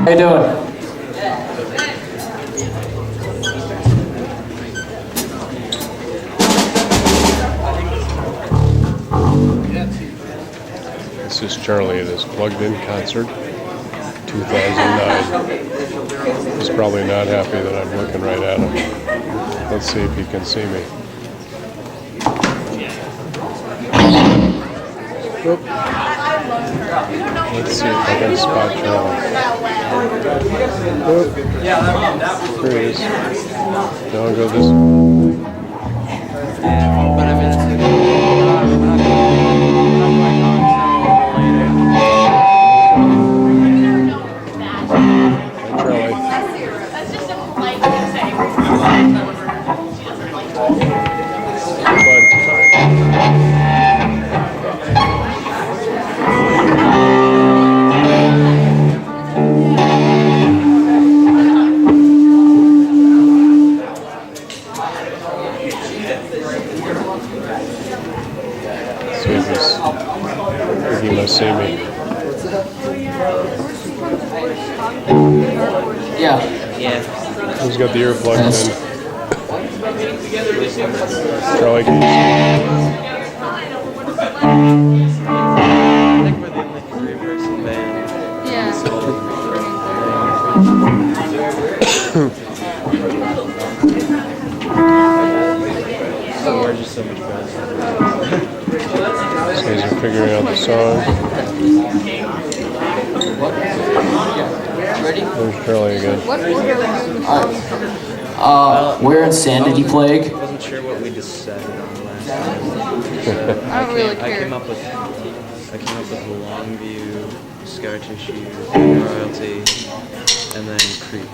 How you doing? This is Charlie at his Plugged In concert, 2009. He's probably not happy that I'm looking right at him. Let's see if he can see me. Oop. Let's see if I can spot Charlie. Oop. There he is. Now I'll go this way. He must see me. Yeah. Who's got the earplugs in? Charlie, can you see me? I think we're the only three-person band. Yeah. So we're just so much better. These guys are figuring out the song. Ready? There's Charlie again. What order are you doing? Alright. Where Insanity Plague? I wasn't sure what we decided on last time. I don't really I care. came up with Longview, Scar Tissue, Royalty, and then Creep.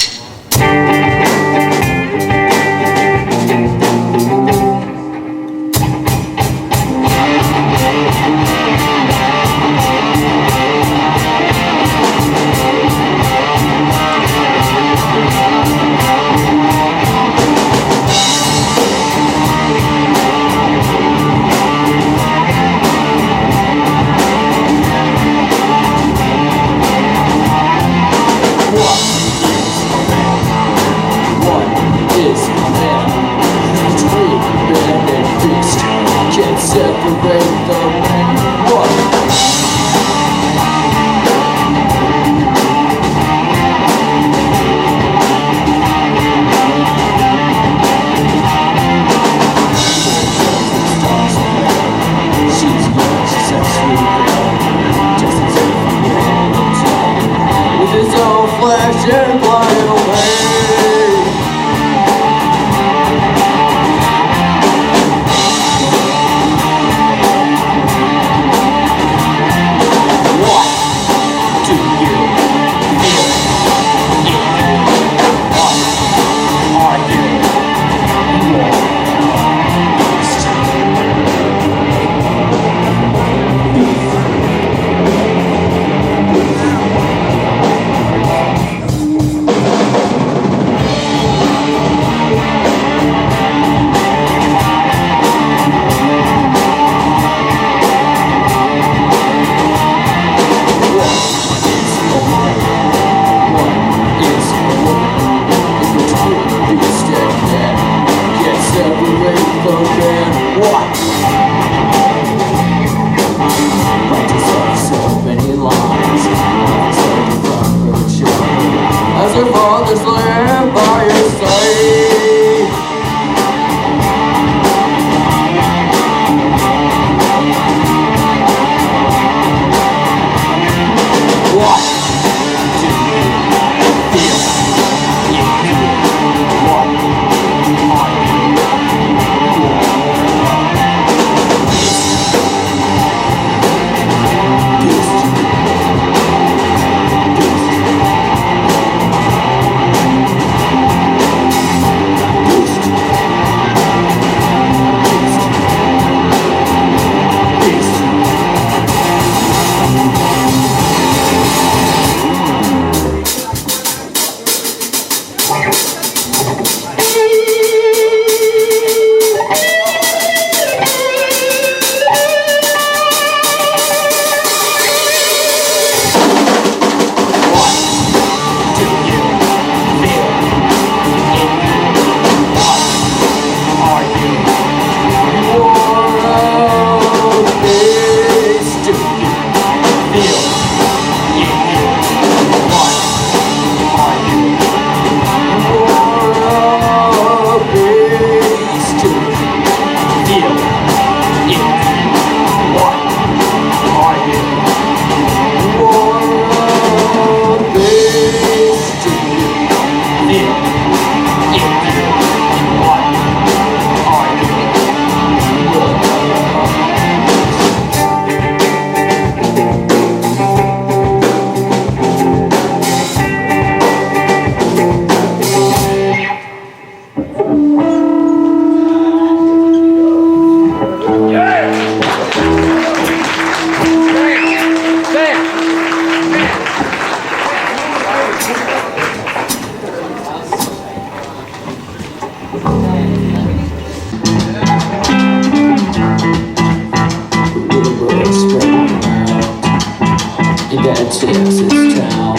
Texas town.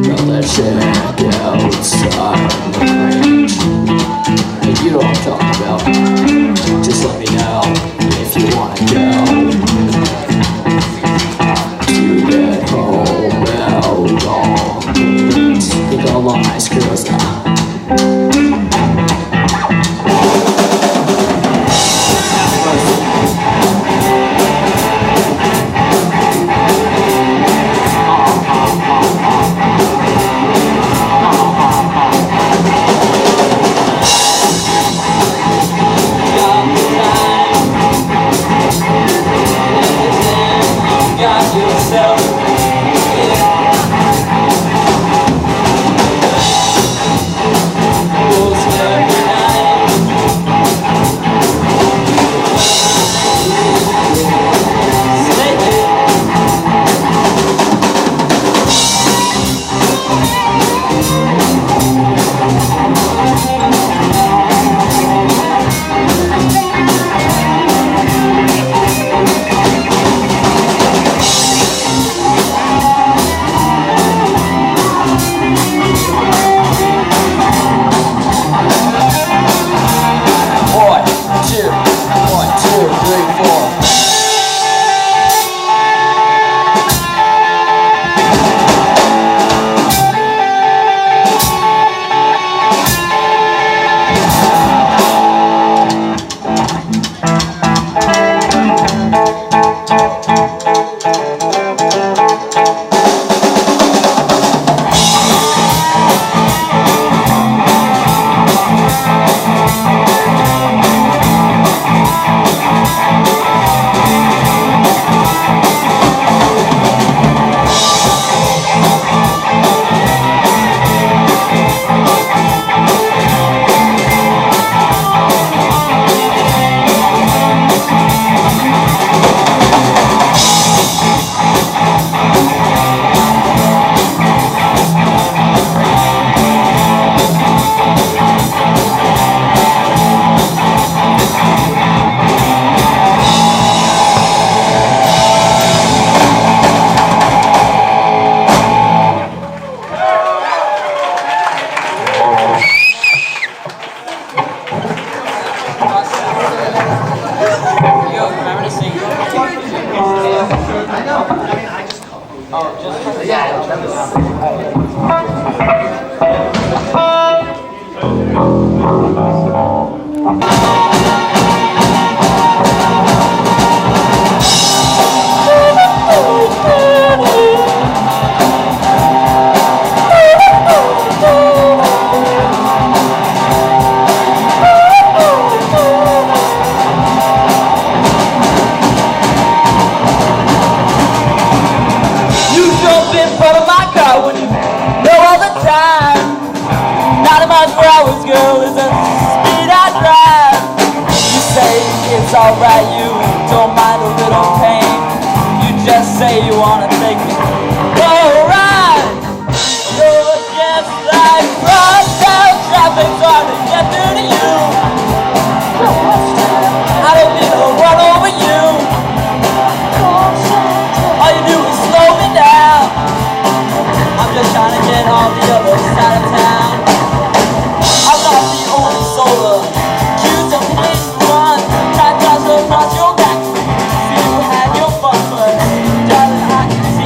Got that shack outside on the range. Hey, you know what I'm talking about. Just let me know if you wanna go to that home out on the beach. Think all the nice girls now. It's alright, you don't mind a little pain. You just say you wanna take me for a ride. You're just like rush hour traffic's hard to get through to you. I don't need to run over you. All you do is slow me down. I'm just trying to get on the other side of town. I'm not the only solar. Choose a place to run. Across your back, see you had your fun, but darling, I can see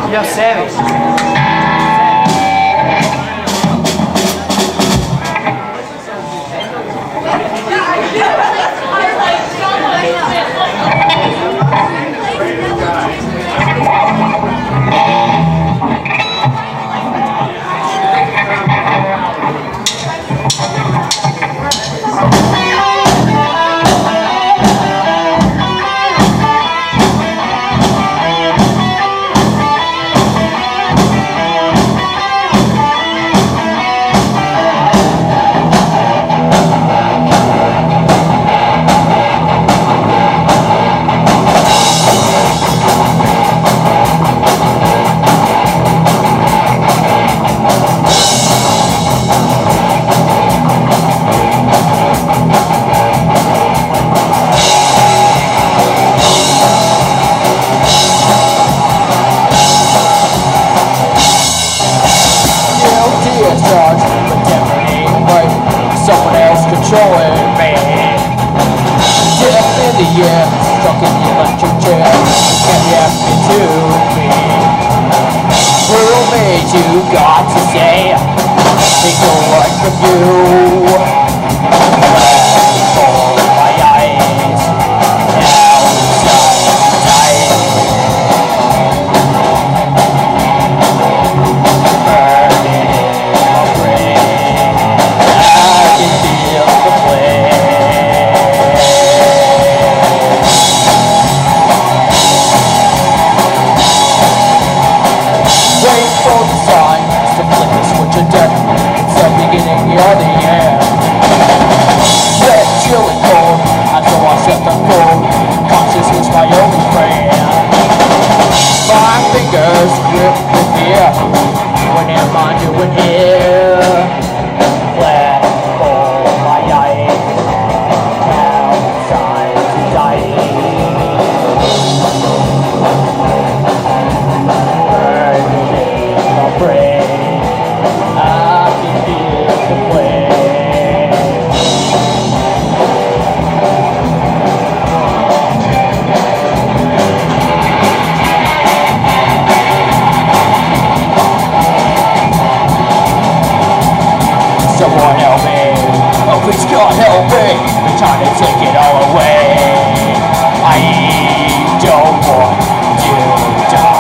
Yo, Savage. Stuck in the electric chair, can you ask me to be? Who made you got to say? Take a word from you. For my eyes, now dying. Burning in my brain, I can feel the flame. Wait for the signs to flip the switch of death. It's the beginning of the end. Wet, chill and cold, until I set the code. Conscious is my only friend. My fingers grip the fear. When am I doing here? Glad for my eyes. Outside to dying. Brain, I can feel the flame. Someone help me, oh please God help me. They're trying to take it all away. I don't want to die.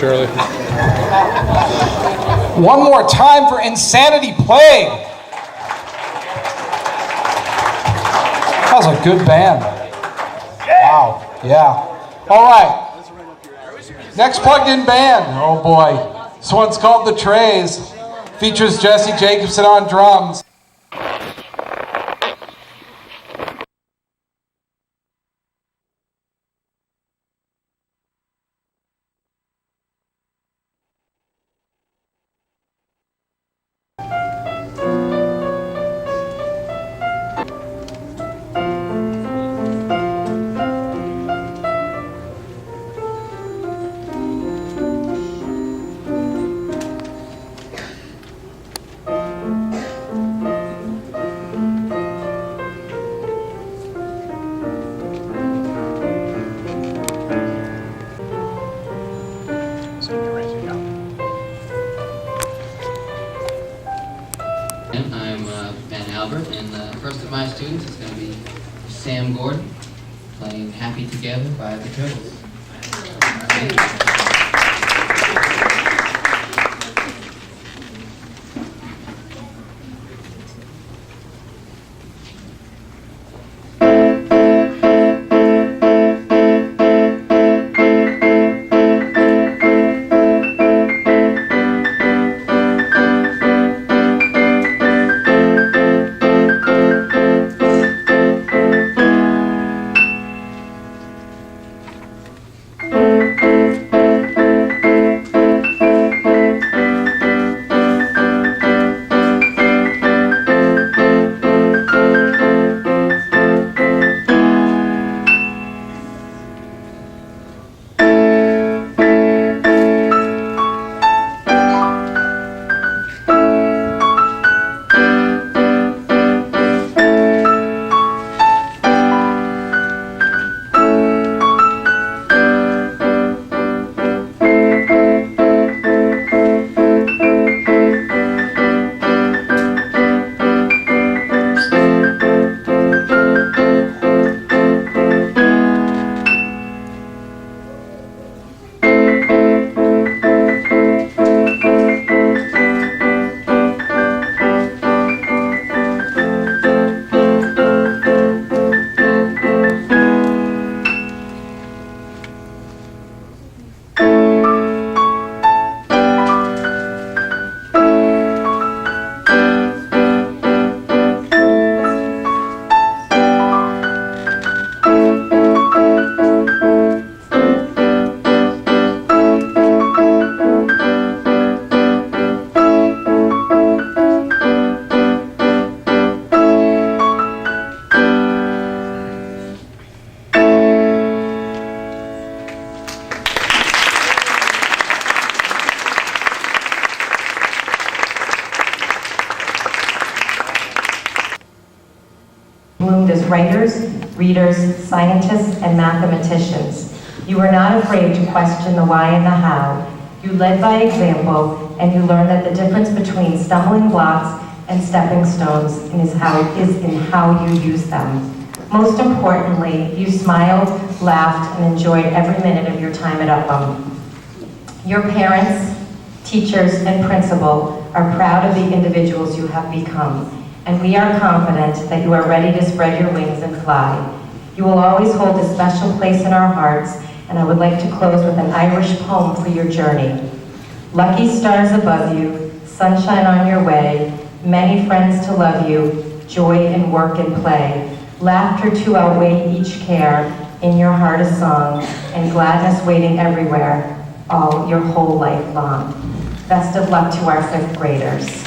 Charlie. One more time for Insanity Plague. That was a good band. Wow, yeah. All right. Next plugged-in band. Oh boy. This one's called The Trays. Features Jesse Jacobson on drums. I'm Ben Albert, and the first of my students is going to be Sam Gordon, playing Happy Together by the Turtles. Bloomed as writers, readers, scientists, and mathematicians. You were not afraid to question the why and the how. You led by example, and you learned that the difference between stumbling blocks and stepping stones is in how you use them. Most importantly, you smiled, laughed, and enjoyed every minute of your time at Upham. Your parents, teachers, and principal are proud of the individuals you have become, and we are confident that you are ready to spread your wings and fly. You will always hold a special place in our hearts, and I would like to close with an Irish poem for your journey. Lucky stars above you, sunshine on your way, many friends to love you, joy in work and play, laughter to outweigh each care, in your heart a song, and gladness waiting everywhere, all your whole life long. Best of luck to our 5th graders.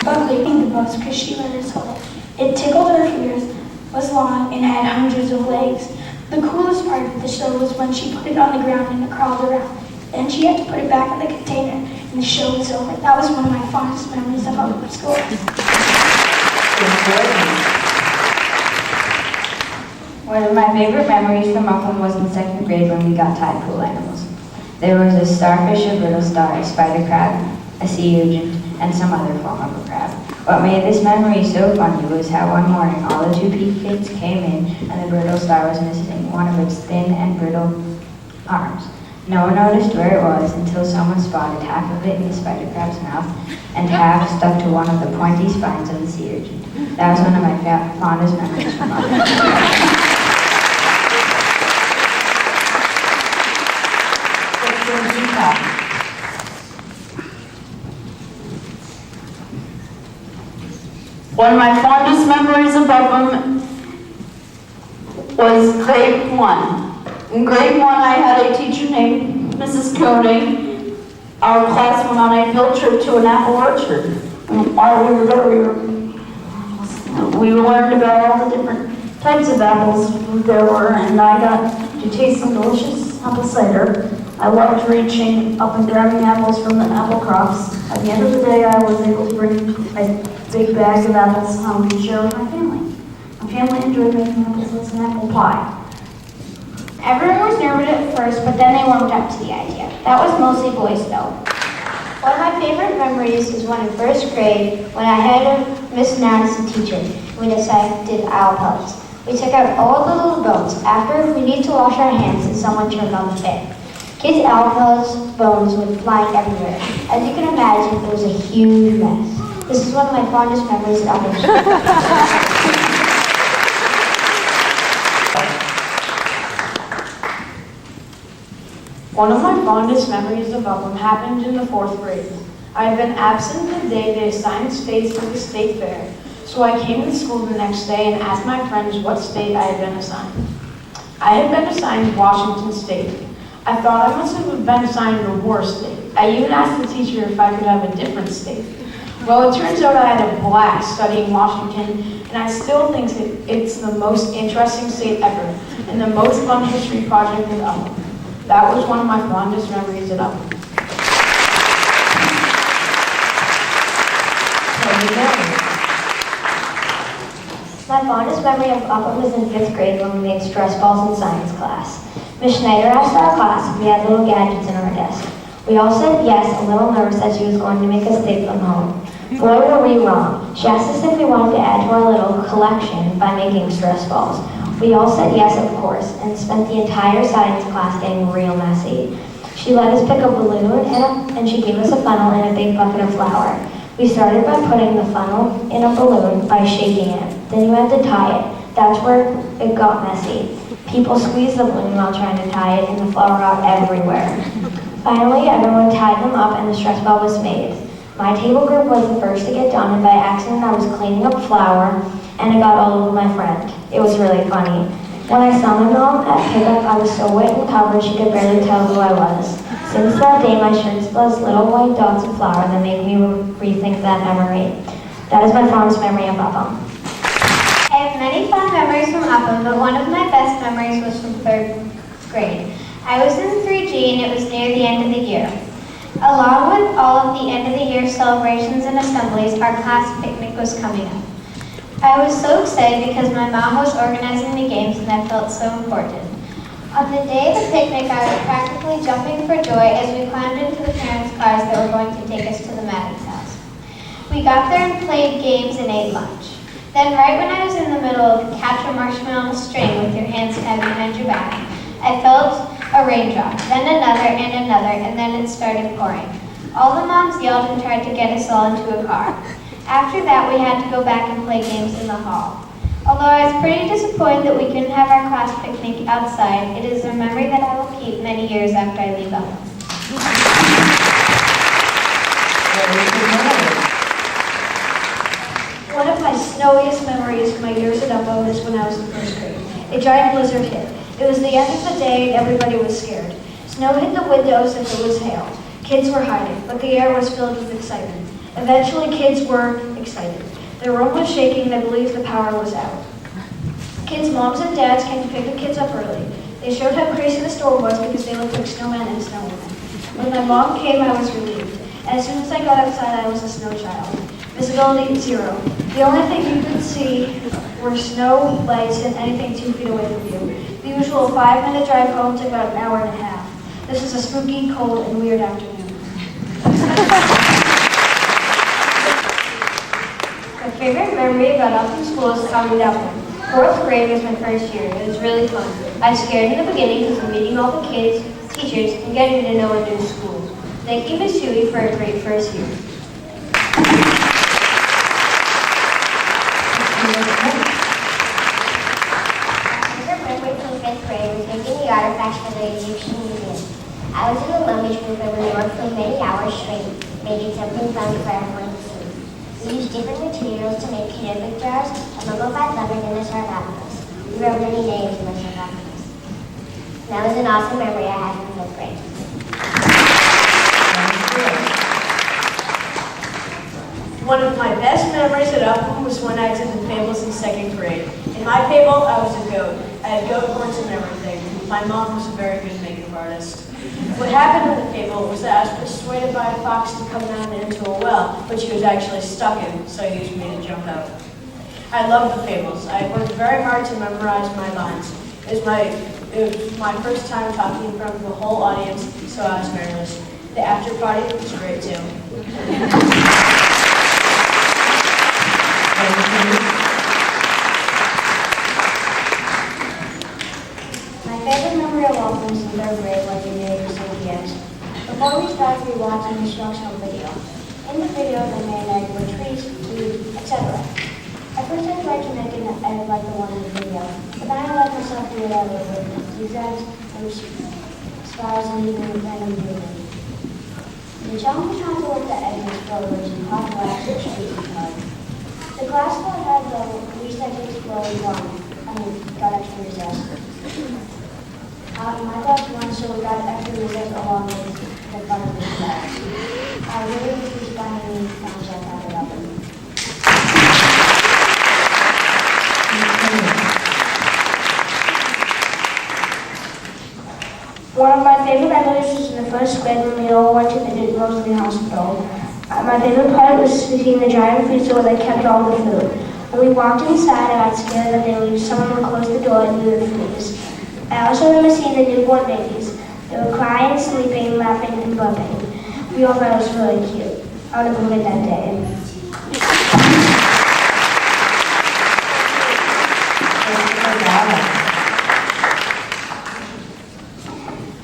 about leaping the bus because she let herself. It tickled her ears, was long, and had hundreds of legs. The coolest part of the show was when she put it on the ground and it crawled around. Then she had to put it back in the container, and the show was over. That was one of my fondest memories of public school. One of my favorite memories from Upham was in 2nd grade when we got tide pool animals. There was a starfish, a brittle star, a spider crab, a sea urchin, and some other form of a crab. What made this memory so funny was how one morning all the 2 kids came in and the brittle star was missing one of its thin and brittle arms. No one noticed where it was until someone spotted half of it in the spider crab's mouth and half stuck to one of the pointy spines of the sea urchin. That was one of my fondest memories from Upham. One of my fondest memories of Upham was grade 1. In grade 1, I had a teacher named Mrs. Koenig. Our class went on a field trip to an apple orchard. While we were there, we learned about all the different types of apples there were, and I got to taste some delicious apple cider. I loved reaching up and grabbing apples from the apple crops. At the end of the day, I was able to bring a big bag of apples home to share with my family. My family enjoyed making apples and apple pie. Everyone was nervous at first, but then they warmed up to the idea. That was mostly boys, though. One of my favorite memories is when in 1st grade, when I had a Miss Madison teacher, we dissected owl pellets. We took out all the little bones. After, we need to wash our hands, and someone turned on the fan. Kids' owl pellets bones would fly everywhere. As you can imagine, it was a huge mess. This is one of my fondest memories of Upham. One of my fondest memories of Upham happened in the 4th grade. I had been absent the day they assigned states for the state fair, so I came to school the next day and asked my friends what state I had been assigned. I had been assigned Washington State. I thought I must have been assigned a war state. I even asked the teacher if I could have a different state. Well, it turns out I had a blast studying Washington, and I still think it's the most interesting state ever, and the most fun history project at Upham. That was one of my fondest memories at Upham. My fondest memory of Upham was in 5th grade when we made stress balls in science class. Ms. Schneider asked our class if we had little gadgets in our desk. We all said yes, a little nervous that she was going to make us take them home. Boy, were we wrong. She asked us if we wanted to add to our little collection by making stress balls. We all said yes, of course, and spent the entire science class getting real messy. She let us pick a balloon and she gave us a funnel and a big bucket of flour. We started by putting the funnel in a balloon by shaking it. Then you had to tie it. That's where it got messy. People squeezed the balloon while trying to tie it, and the flour got everywhere. Finally, everyone tied them up and the stress ball was made. My table group was the first to get done, and by accident I was cleaning up flour and it got all over my friend. It was really funny. When I saw my mom at pickup, I was so wet and covered she could barely tell who I was. Since that day, my shirt's those little white dots of flour that make me rethink that memory. That is my fondest memory of Upham. I have many fond memories from Upham, but one of my best memories was from 3rd grade. I was in 3G and it was near the end of the year. Along with all of the end of the year celebrations and assemblies, our class picnic was coming up. I was so excited because my mom was organizing the games and I felt so important. On the day of the picnic, I was practically jumping for joy as we climbed into the parents' cars that were going to take us to the Maddox house. We got there and played games and ate lunch. Then right when I was in the middle of catch a marshmallow on a string with your hands tied behind your back, I felt a raindrop, then another, and then it started pouring. All the moms yelled and tried to get us all into a car. After that, we had to go back and play games in the hall. Although I was pretty disappointed that we couldn't have our class picnic outside, it is a memory that I will keep many years after I leave Upham. One of my snowiest memories of my years at Upham is when I was in 1st grade. A giant blizzard hit. It was the end of the day and everybody was scared. Snow hit the windows and it was hail. Kids were hiding, but the air was filled with excitement. Eventually, kids were excited. Their room was shaking, and I believed the power was out. Kids' moms and dads came to pick the kids up early. They showed how crazy the storm was because they looked like snowmen and snowwomen. When my mom came, I was relieved. And as soon as I got outside, I was a snow child. Visibility 0. The only thing you could see were snow lights and anything 2 feet away from you. The usual 5-minute drive home took about an hour and a half. This is a spooky, cold, and weird afternoon. My favorite memory about Upham School is coming to Upham. 4th grade was my first year. It was really fun. I was scared in the beginning because of meeting all the kids, teachers, and getting to know a new school. Thank you, Ms. Huey, for a great first year. Making the artifacts for the Egyptian Museum. I was in the luggage group and we worked for many hours straight, making something fun for everyone to see. We used different materials to make ceramic jars, a mummified leopard, and a sarcophagus. We wrote many names in the sarcophagus. That was an awesome memory I had in 5th grade. One of my best memories at Upham was when I attended Fables in 2nd grade. In my Fable, I was a goat. I had goat horns and everything. My mom was a very good makeup artist. What happened in the Fable was that I was persuaded by a fox to come down into a well, which he was actually stuck in, so he used me to jump out. I love the Fables. I worked very hard to memorize my lines. It was my first time talking in front of the whole audience, so I was nervous. The after party was great too. My favorite memory of Upham was in 3rd grade when we made the CPS. Before we started, we watched an instructional video. In the video, they made eggs with trees, weeds, etc. At first, I tried to make an egg like the one in the video, but then I let myself do it all over with zigzags and stars and even random movement. The challenge was trying to let the egg explode using hot wax and street card. The class that had the least eggs explode won. Got extra recess. My class won, so we got extra recess along with the fun of the class. I really wish we finally found out how to love them. One of my favorite memories was in the 1st grade when we all went to the Rosalie Hospital. My favorite part was seeing the giant food store that kept all the food. When we walked inside, I got scared that someone would close the door and we would freeze. I also remember seeing the newborn babies. They were crying, sleeping, laughing, and bumping. We all thought it was really cute. I would have lived that day.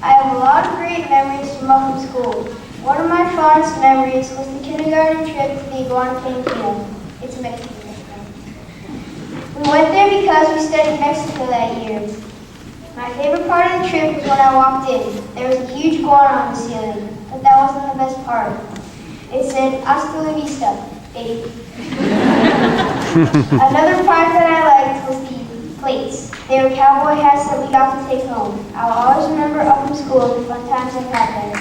I have a lot of great memories from Upham School. One of my fondest memories was the kindergarten trip to the Iguana Cantina. It's a Mexican restaurant. We went there because we studied Mexico that year. My favorite part of the trip was when I walked in. There was a huge iguana on the ceiling, but that wasn't the best part. It said, "Hasta la vista, baby." Another part that I liked was the plates. They were cowboy hats that we got to take home. I'll always remember Upham School and the fun times I've had there.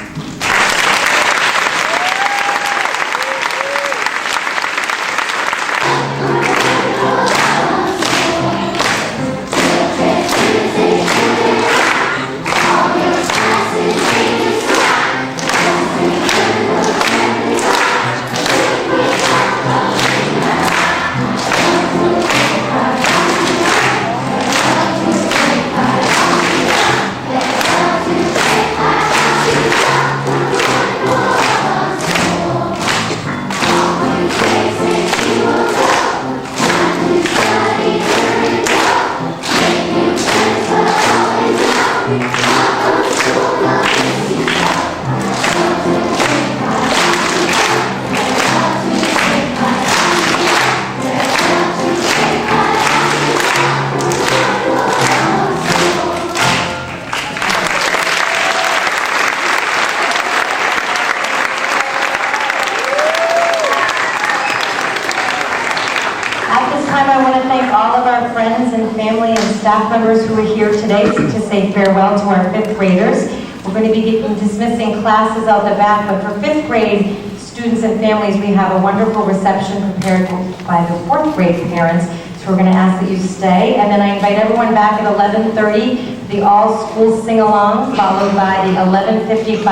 Friends and family and staff members who are here today to say farewell to our 5th graders. We're going to be dismissing classes out the back, but for 5th grade students and families, we have a wonderful reception prepared by the 4th grade parents. So we're going to ask that you stay. And then I invite everyone back at 11:30, the all-school sing-along, followed by the 11:55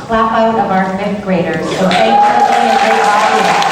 clap out of our 5th graders. So thank you for being a great audience.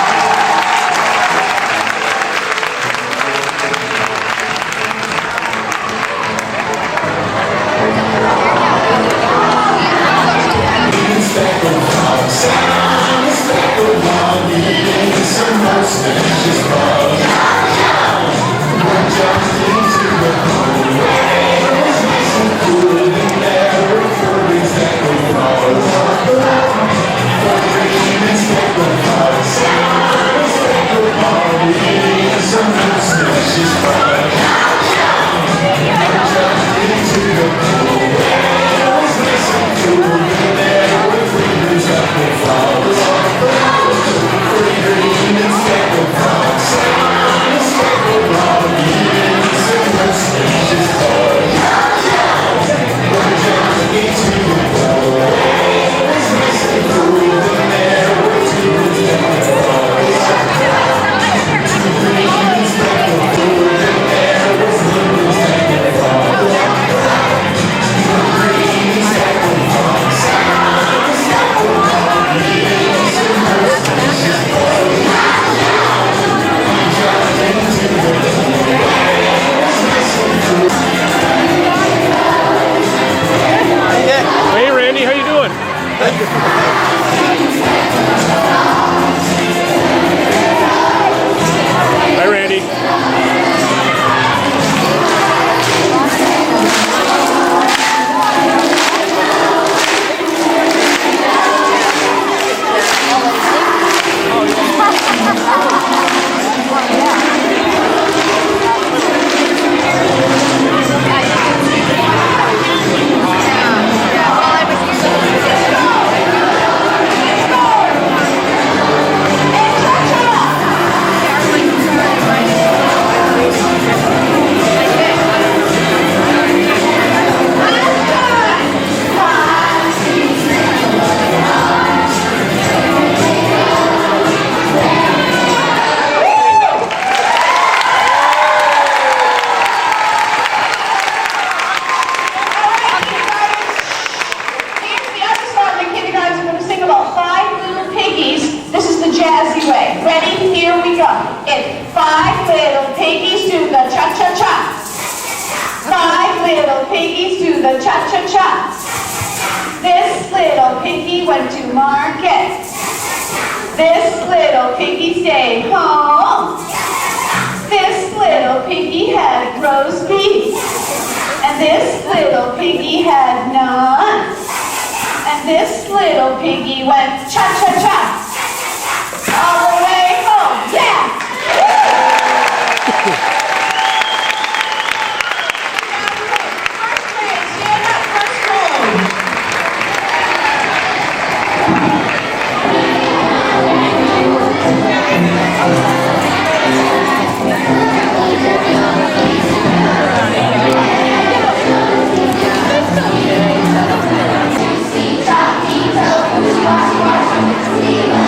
Stop,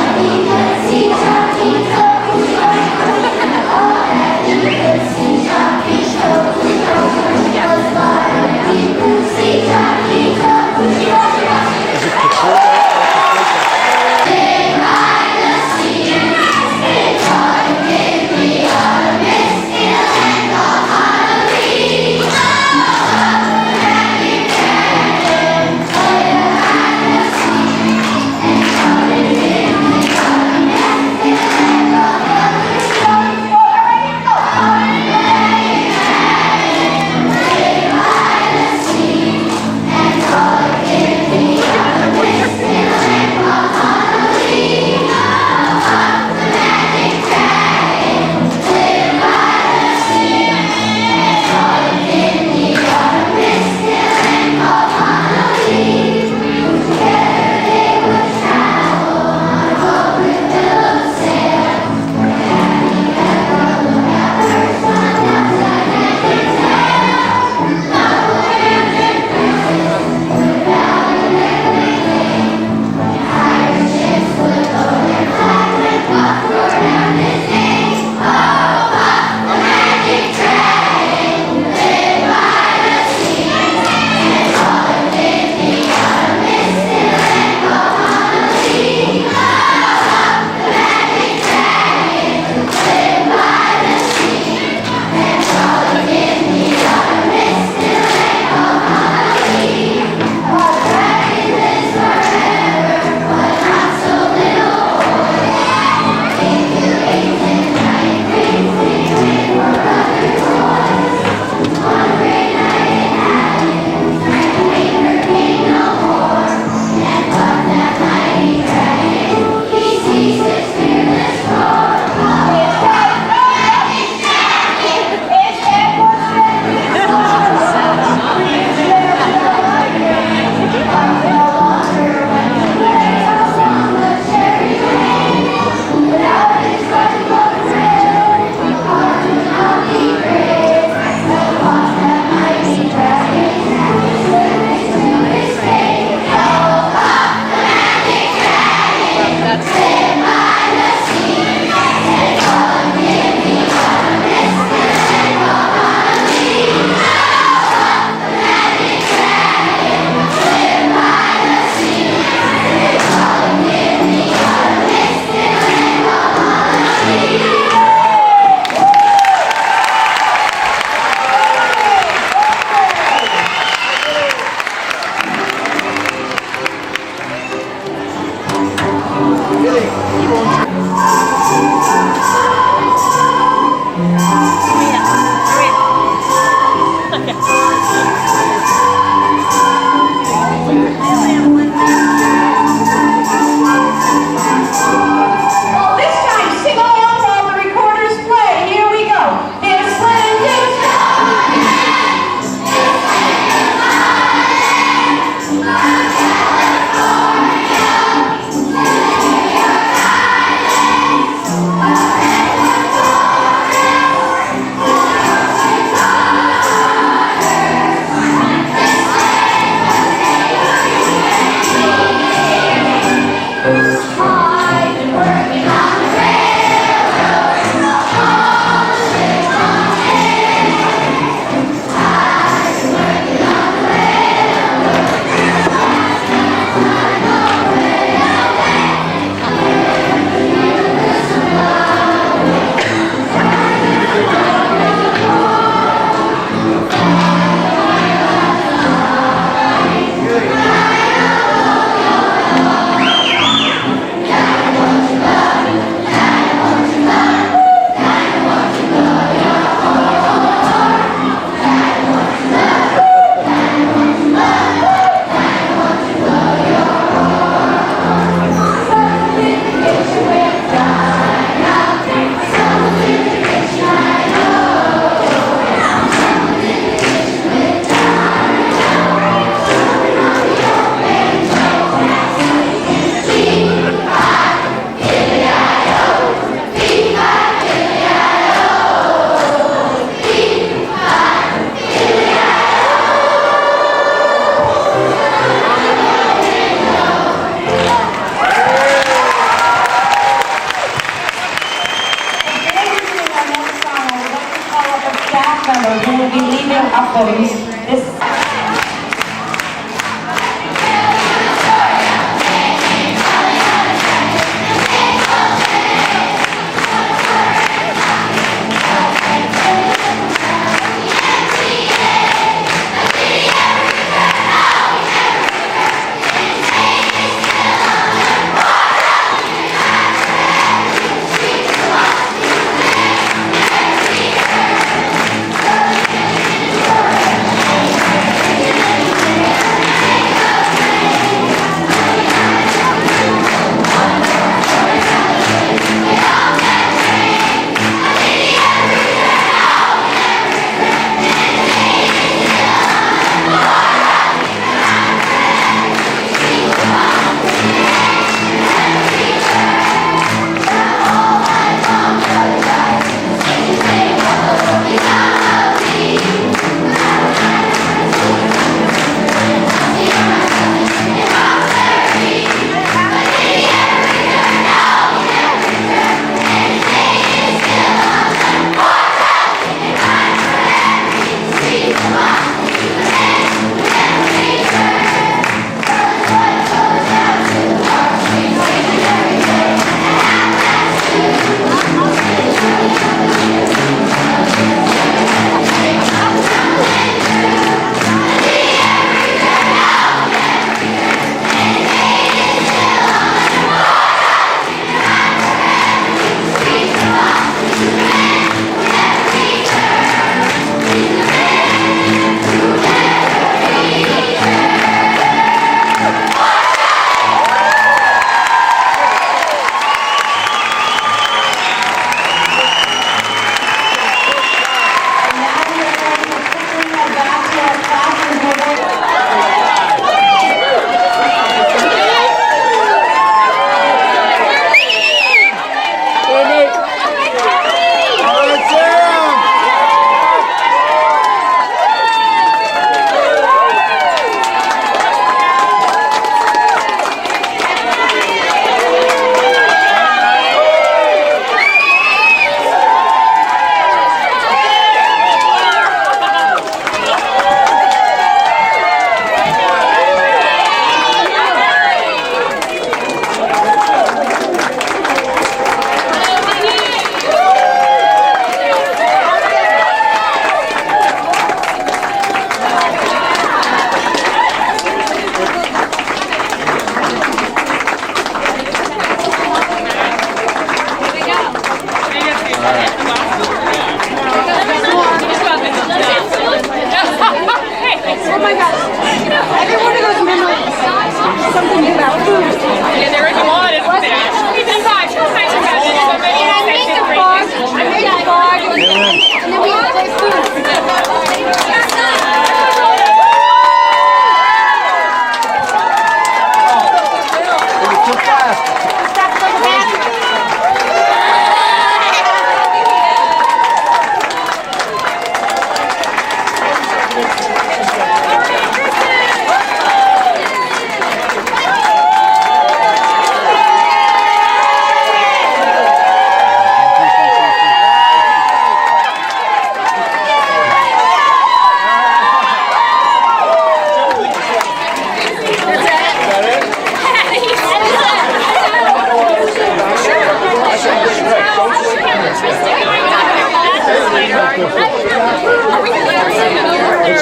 staff member who will be leaving Upham's this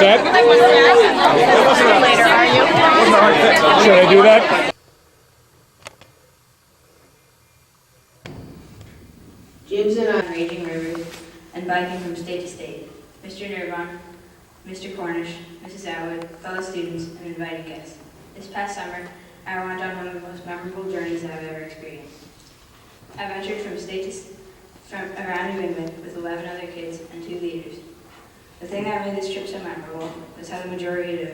What's that? Should I do that? Jibs and I raging rivers and biking from state to state. Mr. Nirvan, Mr. Cornish, Mrs. Atwood, fellow students, and invited guests. This past summer, I went on one of the most memorable journeys that I've ever experienced. I ventured from around New England with 11 other kids and 2 leaders. The thing that made this trip so memorable was how the majority of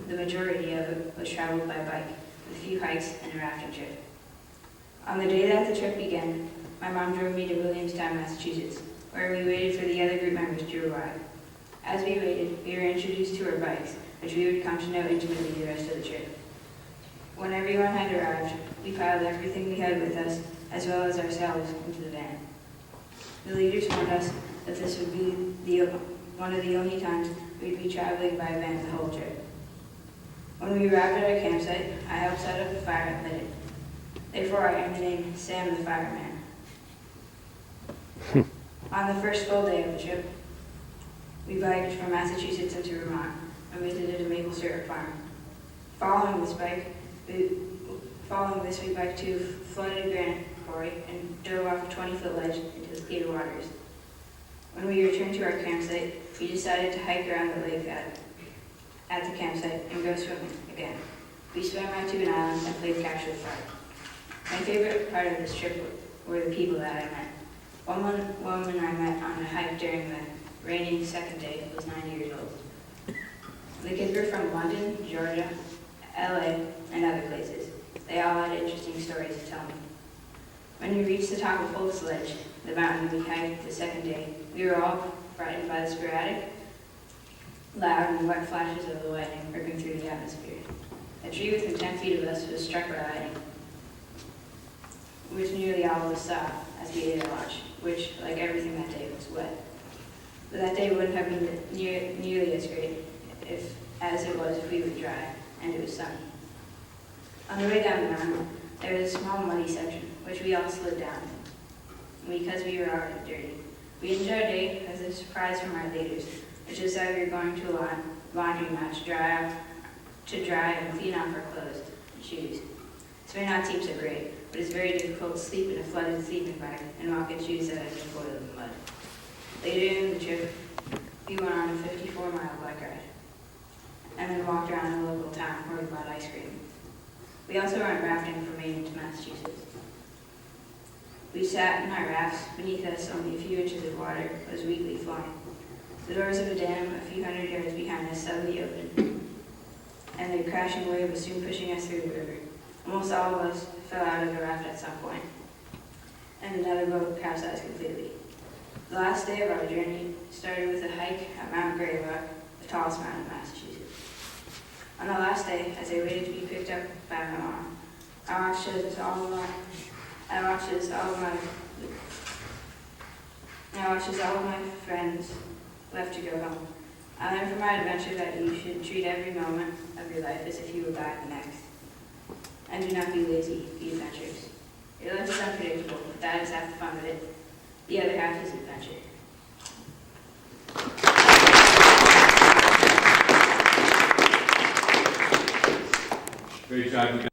it was traveled by bike, with a few hikes and a rafting trip. On the day that the trip began, my mom drove me to Williamstown, Massachusetts, where we waited for the other group members to arrive. As we waited, we were introduced to our bikes, which we would come to know intimately the rest of the trip. When everyone had arrived, we piled everything we had with us, as well as ourselves, into the van. The leaders warned us that this would be one of the only times we'd be traveling by van the whole trip. When we arrived at our campsite, I helped set up the fire and lit it. Therefore, I earned the name Sam the Fireman. On the first full day of the trip, we biked from Massachusetts into Vermont and visited a maple syrup farm. Following this, we biked to a flooded granite quarry and dove off a 20-foot ledge into the clear waters. When we returned to our campsite, we decided to hike around the lake at the campsite and go swimming again. We swam out to an island and played capture the flag. My favorite part of this trip were the people that I met. One woman I met on a hike during the raining second day was 9 years old. The kids were from London, Georgia, LA, and other places. They all had interesting stories to tell me. When we reached the top of Holt's Ledge, the mountain we hiked the second day, we were all frightened by the sporadic, loud, and wet flashes of the lightning ripping through the atmosphere. A tree within 10 feet of us was struck by lightning, which nearly all of us saw as we ate our lunch, which, like everything that day, was wet. But that day wouldn't have been nearly as great as it was if we were dry and it was sunny. On the way down the mountain, there was a small muddy section, which we all slid down because we were already dirty. We ended our day as a surprise from our leaders, which is that we were going to a laundry mat to dry and clean off our clothes and shoes. Swimming out seems so great, but it's very difficult to sleep in a flooded sleeping bag and walk in shoes that have been spoiled in the mud. Later in the trip, we went on a 54-mile bike ride and then walked around a local town where we bought ice cream. We also went rafting from Maine to Massachusetts. We sat in our rafts. Beneath us, only a few inches of water was weakly flowing. The doors of a dam a few hundred yards behind us suddenly opened, and the crashing wave was soon pushing us through the river. Almost all of us fell out of the raft at some point, and another boat capsized completely. The last day of our journey started with a hike at Mount Greylock, the tallest mountain in Massachusetts. On the last day, as I waited to be picked up by my mom, I watched as all of my friends left to go home. I learned from my adventure that you should treat every moment of your life as if you were back next. And do not be lazy, be adventurous. Your life is unpredictable, but that is half the fun of it. The other half is adventure. Great job.